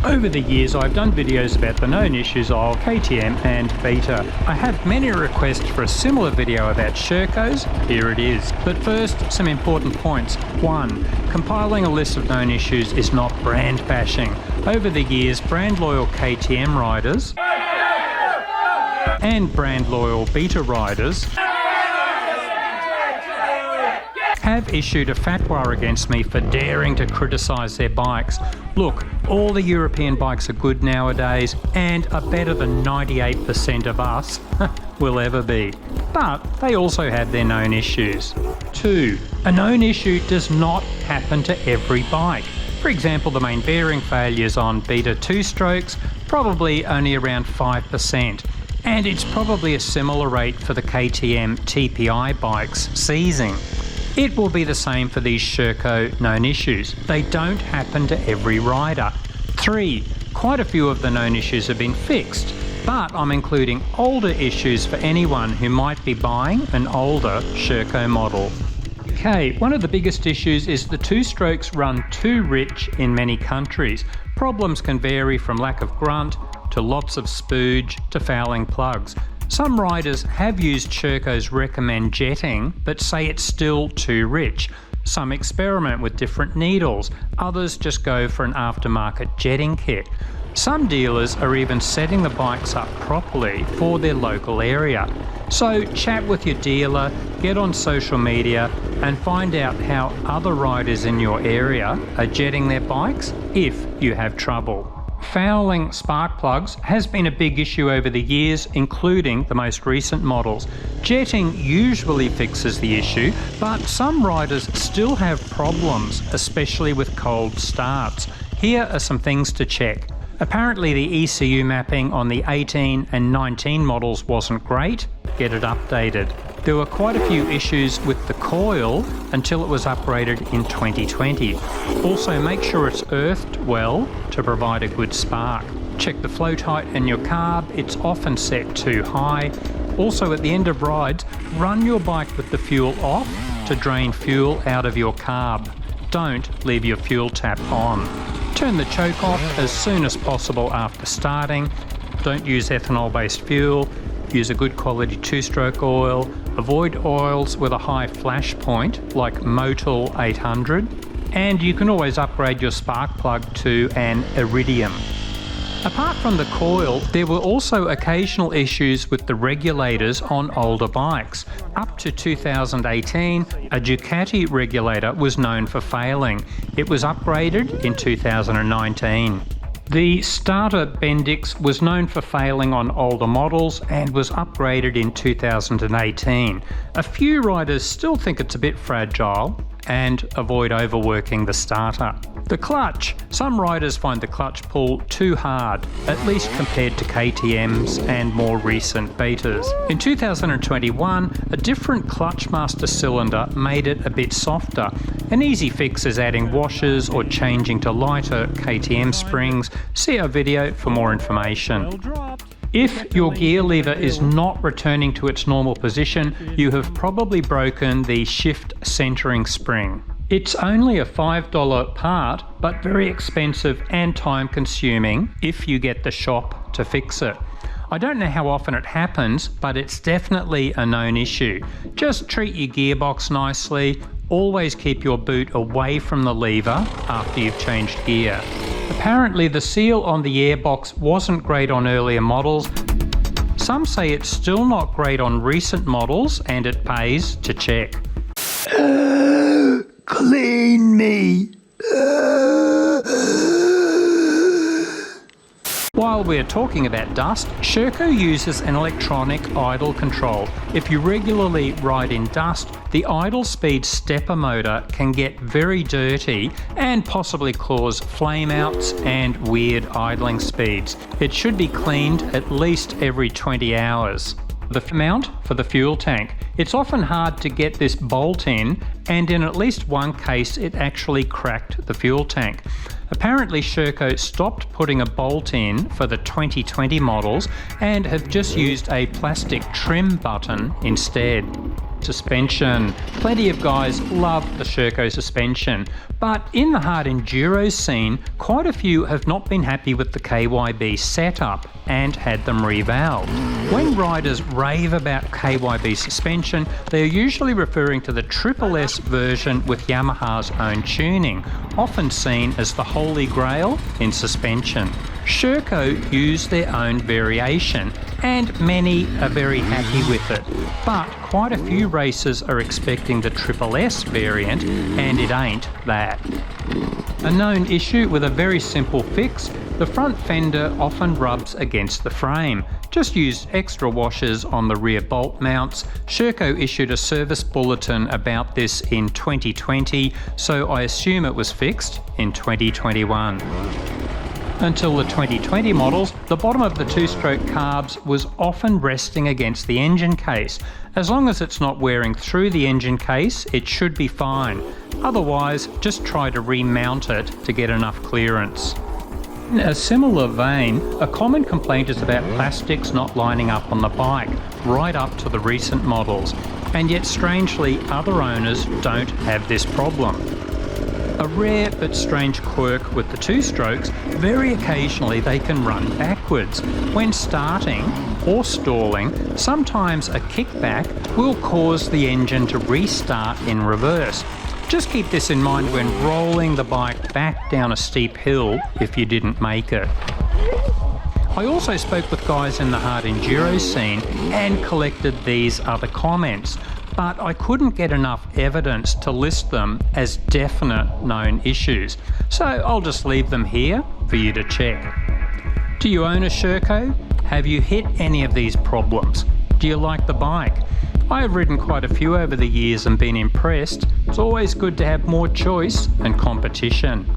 Over the years I've done videos about the known issues of KTM and Beta. I had many requests for a similar video about Shercos. Here it is. But first, some important points. 1. Compiling a list of known issues is not brand bashing. Over the years, brand loyal KTM riders and brand loyal Beta riders have issued a fatwa against me for daring to criticise their bikes. Look, all the European bikes are good nowadays and are better than 98% of us will ever be. But they also have their known issues. 2. A known issue does not happen to every bike. For example, the main bearing failures on Beta 2-strokes, probably only around 5%. And it's probably a similar rate for the KTM TPI bikes seizing. It will be the same for these Sherco known issues. They don't happen to every rider. 3. Quite a few of the known issues have been fixed, but I'm including older issues for anyone who might be buying an older Sherco model. Okay, one of the biggest issues is the 2-strokes run too rich in many countries. Problems can vary from lack of grunt to lots of spooge to fouling plugs. Some riders have used Sherco's recommend jetting, but say it's still too rich. Some experiment with different needles, others just go for an aftermarket jetting kit. Some dealers are even setting the bikes up properly for their local area. So chat with your dealer, get on social media and find out how other riders in your area are jetting their bikes if you have trouble. Fouling spark plugs has been a big issue over the years, including the most recent models. Jetting usually fixes the issue, but some riders still have problems, especially with cold starts. Here are some things to check. Apparently the ECU mapping on the 18 and 19 models wasn't great. Get it updated. There were quite a few issues with the coil until it was upgraded in 2020. Also, make sure it's earthed well to provide a good spark. Check the flow height in your carb, it's often set too high. Also, at the end of rides, run your bike with the fuel off to drain fuel out of your carb. Don't leave your fuel tap on. Turn the choke off as soon as possible after starting. Don't use ethanol-based fuel. Use a good quality 2-stroke oil. Avoid oils with a high flash point like Motul 800. And you can always upgrade your spark plug to an Iridium. Apart from the coil, there were also occasional issues with the regulators on older bikes. Up to 2018, a Ducati regulator was known for failing. It was upgraded in 2019. The starter bendix was known for failing on older models and was upgraded in 2018. A few riders still think it's a bit fragile and avoid overworking the starter. The clutch. Some riders find the clutch pull too hard, at least compared to KTM's and more recent Betas. In 2021, a different clutch master cylinder made it a bit softer. An easy fix is adding washers or changing to lighter KTM springs. See our video for more information. If your gear lever is not returning to its normal position, you have probably broken the shift centering spring. It's only a $5 part, but very expensive and time consuming if you get the shop to fix it. I don't know how often it happens, but it's definitely a known issue. Just treat your gearbox nicely. Always keep your boot away from the lever after you've changed gear. Apparently the seal on the Airbox wasn't great on earlier models. Some say it's still not great on recent models, and it pays to check. Clean me. While we're talking about dust, Sherco uses an electronic idle control. If you regularly ride in dust, the idle speed stepper motor can get very dirty and possibly cause flameouts and weird idling speeds. It should be cleaned at least every 20 hours. The mount for the fuel tank. It's often hard to get this bolt in, and in at least one case it actually cracked the fuel tank. Apparently Sherco stopped putting a bolt in for the 2020 models and have just used a plastic trim button instead. Suspension. Plenty of guys love the Sherco suspension, but in the hard enduro scene, quite a few have not been happy with the KYB setup and had them revalved. When riders rave about KYB suspension, they are usually referring to the Triple S version with Yamaha's own tuning, often seen as the holy grail in suspension. Sherco use their own variation, and many are very happy with it, but quite a few racers are expecting the Triple S variant, and it ain't that. A known issue with a very simple fix: the front fender often rubs against the frame. Just use extra washers on the rear bolt mounts. Sherco issued a service bulletin about this in 2020, so I assume it was fixed in 2021. Until the 2020 models, the bottom of the two-stroke carbs was often resting against the engine case. As long as it's not wearing through the engine case, it should be fine. Otherwise, just try to remount it to get enough clearance. In a similar vein, a common complaint is about plastics not lining up on the bike, right up to the recent models, and yet strangely other owners don't have this problem. A rare but strange quirk with the two-strokes, very occasionally they can run backwards. When starting or stalling, sometimes a kickback will cause the engine to restart in reverse. Just keep this in mind when rolling the bike back down a steep hill if you didn't make it. I also spoke with guys in the hard enduro scene and collected these other comments, but I couldn't get enough evidence to list them as definite known issues, so I'll just leave them here for you to check. Do you own a Sherco? Have you hit any of these problems? Do you like the bike? I have ridden quite a few over the years and been impressed. It's always good to have more choice and competition.